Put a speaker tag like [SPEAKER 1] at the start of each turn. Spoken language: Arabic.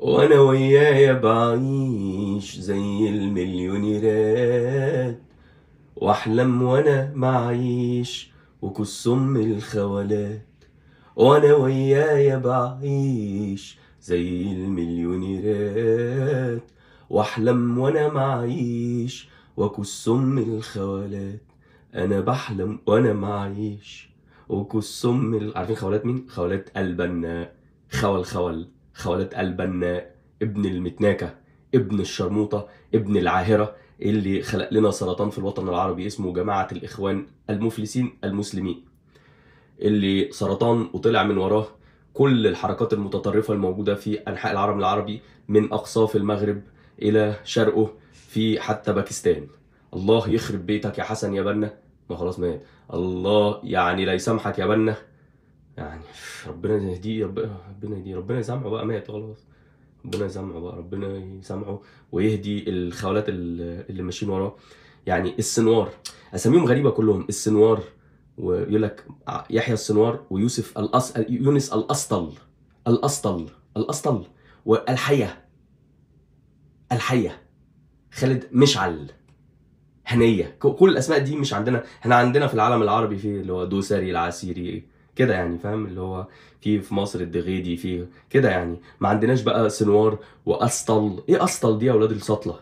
[SPEAKER 1] وانا ويايا بعيش زي المليونيرات، واحلم وانا معيش وكس ام الخولات. وانا ويايا بعيش زي المليونيرات، واحلم وانا معيش وكس ام الخولات. انا بحلم وانا معيش وكس عارفين خولات مين؟ خولات البناء. خولات البناء، ابن المتناكة، ابن الشرموطة، ابن العاهرة، اللي خلق لنا سرطان في الوطن العربي اسمه جماعة الإخوان المفلسين المسلمين، اللي سرطان وطلع من وراه كل الحركات المتطرفة الموجودة في أنحاء العالم العربي، من أقصاف المغرب إلى شرقه في حتى باكستان. الله يخرب بيتك يا حسن يا بنا، ما خلاص مات. الله يعني لا يسامحك يا بنا، يعني ربنا يهديه، ربنا يهديه، ربنا يسامحه بقى، مات خلاص. ربنا يسامحه بقى، ربنا يسامحه ويهدي الخولات اللي ماشيين وراه. يعني السنوار، اساميهم غريبه كلهم، السنوار، ويقول لك يحيى السنوار ويوسف يونس الاسطل والحيه، خالد مشعل، هنيه. كل الاسماء دي مش عندنا، احنا عندنا في العالم العربي في اللي هو دوسري، العسيري كده يعني، فاهم؟ اللي هو في مصر الدغيدي، في كده يعني. ما عندناش بقى سنوار واسطل. ايه اسطل دي يا اولاد السطله؟